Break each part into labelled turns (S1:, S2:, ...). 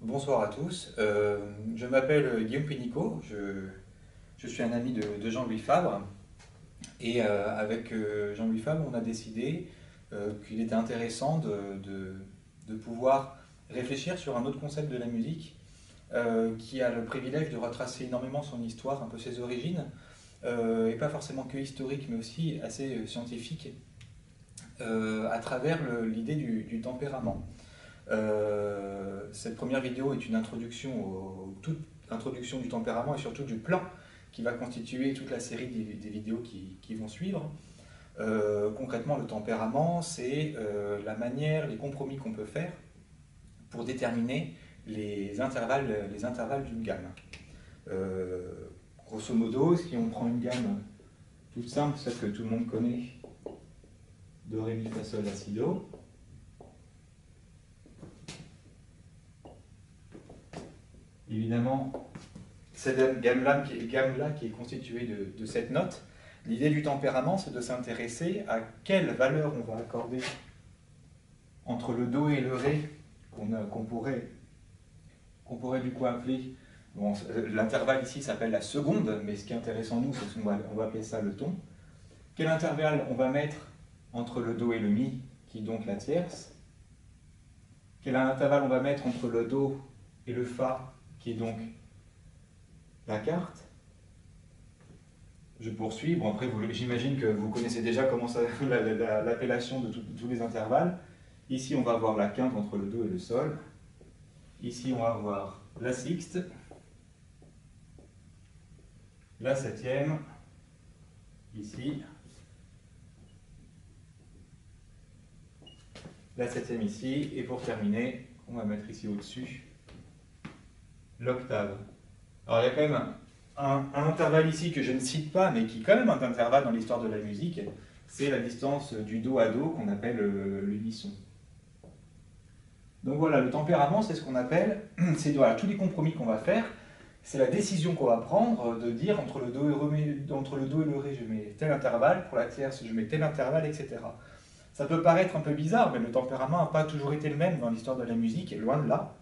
S1: Bonsoir à tous. Je m'appelle Guillaume Pénicaud, je suis un ami de Jean-Louis Fabre. Et avec Jean-Louis Fabre, on a décidé qu'il était intéressant de pouvoir réfléchir sur un autre concept de la musique qui a le privilège de retracer énormément son histoire, un peu ses origines, et pas forcément que historique, mais aussi assez scientifique, à travers l'idée du tempérament. Cette première vidéo est une introduction, toute introduction du tempérament et surtout du plan qui va constituer toute la série des vidéos qui vont suivre. Concrètement, le tempérament, c'est la manière, les compromis qu'on peut faire pour déterminer les intervalles d'une gamme. Grosso modo, si on prend une gamme toute simple, celle que tout le monde connaît, do, ré, mi, fa, sol, la, si, do. Évidemment, cette gamme-là qui est constituée de cette note, l'idée du tempérament, c'est de s'intéresser à quelle valeur on va accorder entre le do et le ré, qu'on pourrait du coup appeler, bon, l'intervalle ici s'appelle la seconde, mais ce qui est intéressant nous, c'est qu'on va appeler ça le ton. Quel intervalle on va mettre entre le do et le mi, qui est donc la tierce. Quel intervalle on va mettre entre le do et le fa, qui est donc la quarte. Je poursuis. Bon, après, j'imagine que vous connaissez déjà comment l'appellation de tous les intervalles. Ici, on va avoir la quinte entre le do et le sol. Ici, on va avoir la sixte, la septième, ici, la septième ici, et pour terminer, on va mettre ici au-dessus l'octave. Alors il y a quand même un intervalle ici que je ne cite pas, mais qui est quand même un intervalle dans l'histoire de la musique, c'est la distance du do à do qu'on appelle l'unisson. Donc voilà, le tempérament, c'est ce qu'on appelle, c'est voilà, tous les compromis qu'on va faire, c'est la décision qu'on va prendre de dire entre le do et le ré, je mets tel intervalle, pour la tierce, je mets tel intervalle, etc. Ça peut paraître un peu bizarre, mais le tempérament n'a pas toujours été le même dans l'histoire de la musique, loin de là.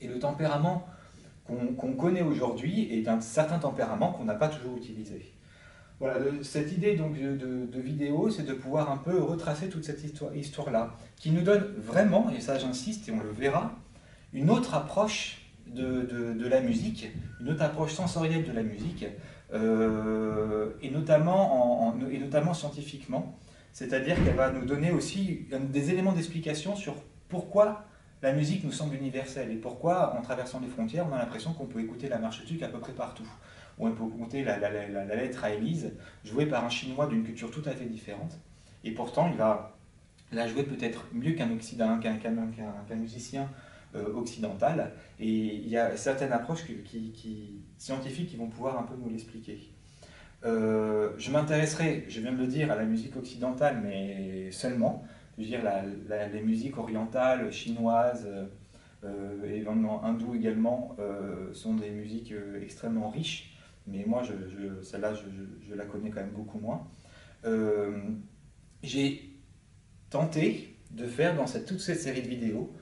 S1: Et le tempérament qu'on connaît aujourd'hui est un certain tempérament qu'on n'a pas toujours utilisé. Voilà, cette idée donc de vidéo, c'est de pouvoir un peu retracer toute cette histoire-là, qui nous donne vraiment, et ça j'insiste et on le verra, une autre approche de la musique, une autre approche sensorielle de la musique, et notamment scientifiquement. C'est-à-dire qu'elle va nous donner aussi des éléments d'explication sur pourquoi la musique nous semble universelle et pourquoi, en traversant les frontières, on a l'impression qu'on peut écouter la marche tuque à peu près partout. Ou on peut écouter la lettre à Élise, jouée par un Chinois d'une culture tout à fait différente. Et pourtant, il va la jouer peut-être mieux qu'un musicien occidental. Et il y a certaines approches scientifiques qui vont pouvoir un peu nous l'expliquer. Je m'intéresserai, je viens de le dire, à la musique occidentale, mais seulement. Je veux dire, les musiques orientales, chinoises, et évidemment hindoues également, sont des musiques extrêmement riches, mais moi, celle-là, je la connais quand même beaucoup moins. J'ai tenté de faire dans toute cette série de vidéos,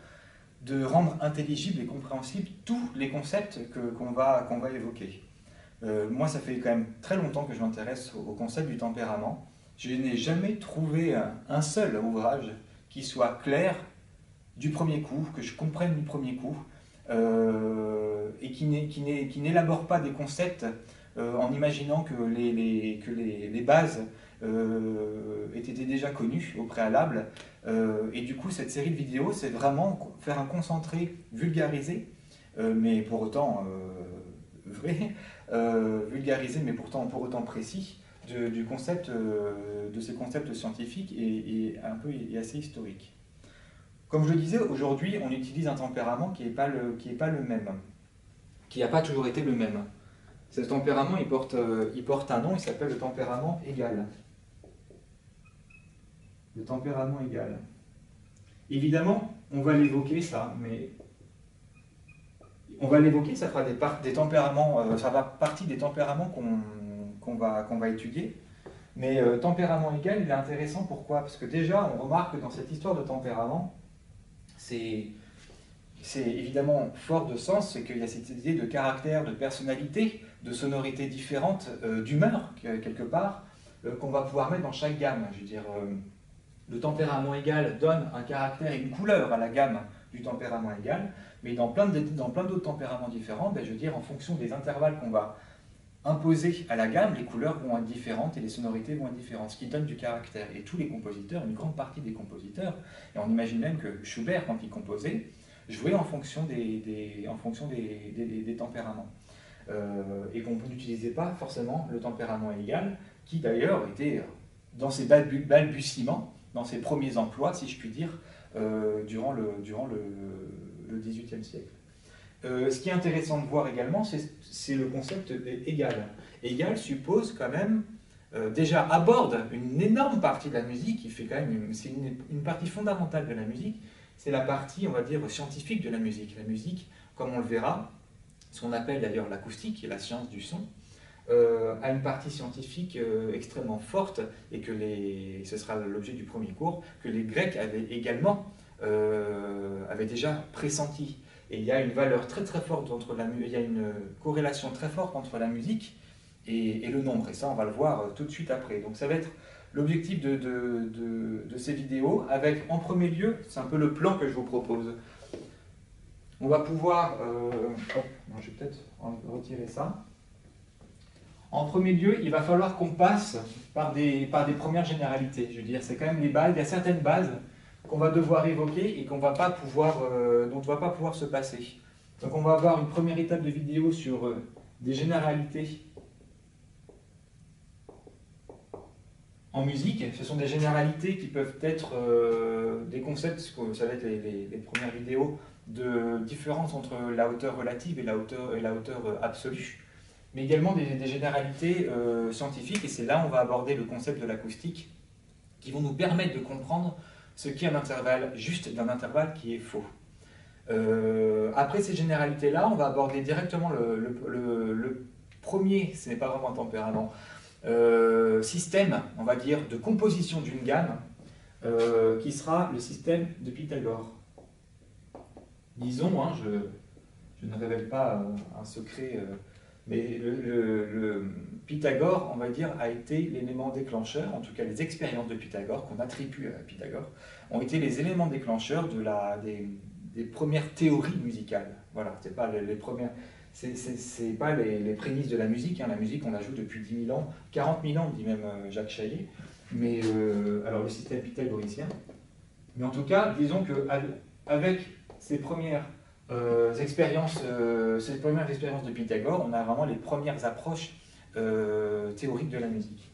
S1: de rendre intelligibles et compréhensibles tous les concepts qu'on va évoquer. Moi, ça fait quand même très longtemps que je m'intéresse au concept du tempérament. Je n'ai jamais trouvé un seul ouvrage qui soit clair du premier coup, que je comprenne du premier coup, et qui n'élabore pas des concepts en imaginant que les bases étaient déjà connues au préalable. Et du coup, cette série de vidéos, c'est vraiment faire un concentré vulgarisé, mais pour autant vrai, vulgarisé, mais pourtant pour autant précis, du concept, de ces concepts scientifiques et un peu et assez historiques. Comme je le disais, aujourd'hui, on utilise un tempérament qui n'est pas le même, qui n'a pas toujours été le même. Ce tempérament, il porte un nom, il s'appelle le tempérament égal. Le tempérament égal. Évidemment, on va l'évoquer ça, mais on va l'évoquer, ça fera des tempéraments, ça va partie des tempéraments qu'on va étudier. Mais tempérament égal, il est intéressant, pourquoi? Parce que déjà, on remarque que dans cette histoire de tempérament, c'est évidemment fort de sens, c'est qu'il y a cette idée de caractère, de personnalité, de sonorité différente, d'humeur, quelque part, qu'on va pouvoir mettre dans chaque gamme. Je veux dire, le tempérament égal donne un caractère et une couleur à la gamme du tempérament égal, mais dans plein d'autres tempéraments différents, ben, je veux dire, en fonction des intervalles qu'on va imposer à la gamme, les couleurs vont être différentes et les sonorités vont être différentes, ce qui donne du caractère. Et tous les compositeurs, une grande partie des compositeurs, et on imagine même que Schubert, quand il composait, jouait en fonction des tempéraments. Et qu'on n'utilisait pas forcément le tempérament égal, qui d'ailleurs était dans ses balbutiements, dans ses premiers emplois, si je puis dire, durant le XVIIIe siècle. Ce qui est intéressant de voir également, c'est le concept égal. Égal suppose quand même, déjà aborde une énorme partie de la musique, qui fait quand même c'est une partie fondamentale de la musique, c'est la partie, on va dire, scientifique de la musique. La musique, comme on le verra, ce qu'on appelle d'ailleurs l'acoustique, qui est la science du son, a une partie scientifique extrêmement forte, et que ce sera l'objet du premier cours, que les Grecs avaient également, avaient déjà pressenti. Et il y a une valeur très très forte il y a une corrélation très forte entre la musique et le nombre. Et ça, on va le voir tout de suite après. Donc ça va être l'objectif de ces vidéos, avec en premier lieu, c'est un peu le plan que je vous propose. On va pouvoir... je vais peut-être retirer ça. En premier lieu, il va falloir qu'on passe par des premières généralités. Je veux dire, c'est quand même les bases. Il y a certaines bases qu'on va devoir évoquer et dont on ne va pas pouvoir se passer. Donc on va avoir une première étape de vidéo sur des généralités en musique. Ce sont des généralités qui peuvent être des concepts, ça va être les premières vidéos, de différence entre la hauteur relative et la hauteur absolue, mais également des généralités scientifiques, et c'est là où on va aborder le concept de l'acoustique, qui vont nous permettre de comprendre ce qui est un intervalle juste d'un intervalle qui est faux. Après ces généralités-là, on va aborder directement le premier, ce n'est pas vraiment un tempérament, système, on va dire, de composition d'une gamme, qui sera le système de Pythagore. Disons, je ne révèle pas un secret, mais le Pythagore, on va dire, a été l'élément déclencheur, en tout cas les expériences de Pythagore, qu'on attribue à Pythagore, ont été les éléments déclencheurs des premières théories musicales. Voilà, c'est pas les premières... C'est pas les prémices de la musique. La musique, on la joue depuis 10 000 ans, 40 000 ans, dit même Jacques Chaillet. Mais, alors le système pythagoricien. Mais en tout cas, disons qu'avec ces premières expériences de Pythagore, on a vraiment les premières approches théoriques de la musique.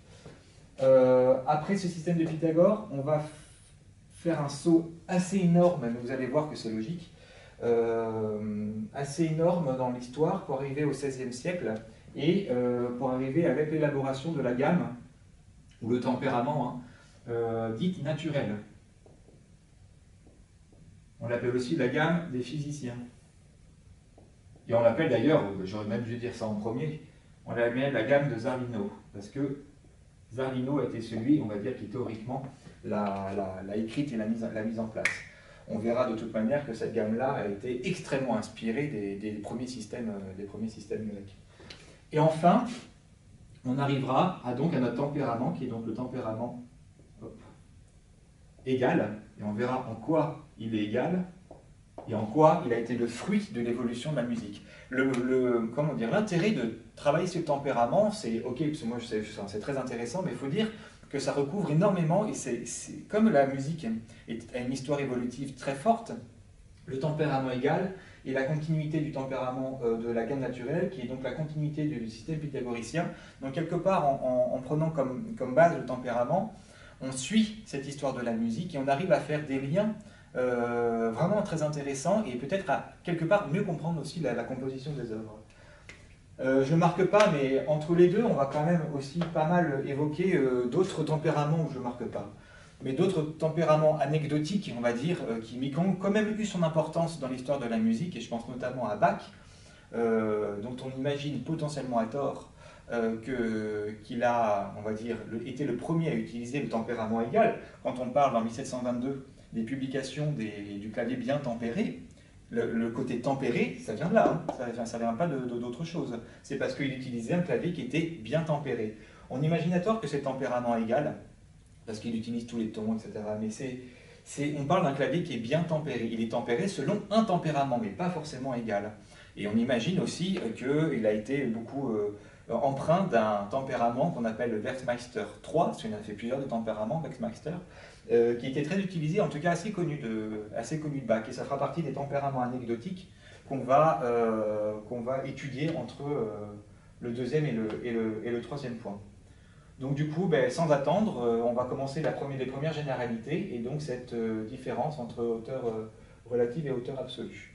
S1: Après ce système de Pythagore, on va faire un saut assez énorme, mais vous allez voir que c'est logique, assez énorme dans l'histoire pour arriver au XVIe siècle et pour arriver avec l'élaboration de la gamme, ou le tempérament, dite naturelle. On l'appelle aussi la gamme des physiciens. Et on l'appelle d'ailleurs, j'aurais même dû dire ça en premier, on l'appelle la gamme de Zarlino, parce que Zarlino était celui, on va dire, qui théoriquement l'a écrite et l'a mise en place. On verra de toute manière que cette gamme-là a été extrêmement inspirée des premiers systèmes grecs. Et enfin, on arrivera à notre tempérament, qui est donc le tempérament égal, et on verra en quoi il est égal, et en quoi il a été le fruit de l'évolution de la musique. L'intérêt de travailler sur le tempérament, c'est ok, parce que moi c'est très intéressant, mais il faut dire que ça recouvre énormément, et c'est comme la musique a une histoire évolutive très forte, le tempérament égal et la continuité du tempérament de la gamme naturelle, qui est donc la continuité du système pythagoricien. Donc quelque part, en prenant comme base le tempérament, on suit cette histoire de la musique et on arrive à faire des liens vraiment très intéressants, et peut-être à quelque part mieux comprendre aussi la composition des œuvres. Je ne marque pas, mais entre les deux, on va quand même aussi pas mal évoquer d'autres tempéraments où je ne marque pas. Mais d'autres tempéraments anecdotiques, on va dire, qui ont quand même eu son importance dans l'histoire de la musique, et je pense notamment à Bach, dont on imagine potentiellement à tort qu'il a, on va dire, été le premier à utiliser le tempérament égal. Quand on parle en 1722 des publications du clavier bien tempéré, Le côté tempéré, ça vient de là, hein. Ça vient pas d'autre chose. C'est parce qu'il utilisait un clavier qui était bien tempéré. On imagine à tort que c'est tempérament égal, parce qu'il utilise tous les tons, etc. Mais on parle d'un clavier qui est bien tempéré. Il est tempéré selon un tempérament, mais pas forcément égal. Et on imagine aussi qu'il a été beaucoup empreint d'un tempérament qu'on appelle le Werkmeister 3, parce qu'il en a fait plusieurs de tempéraments, Werkmeister, qui était très utilisé, en tout cas assez connu de Bach. Et ça fera partie des tempéraments anecdotiques qu'on va étudier entre le deuxième et le troisième point. Donc du coup, ben, sans attendre, on va commencer les premières généralités, et donc cette différence entre hauteur relative et hauteur absolue.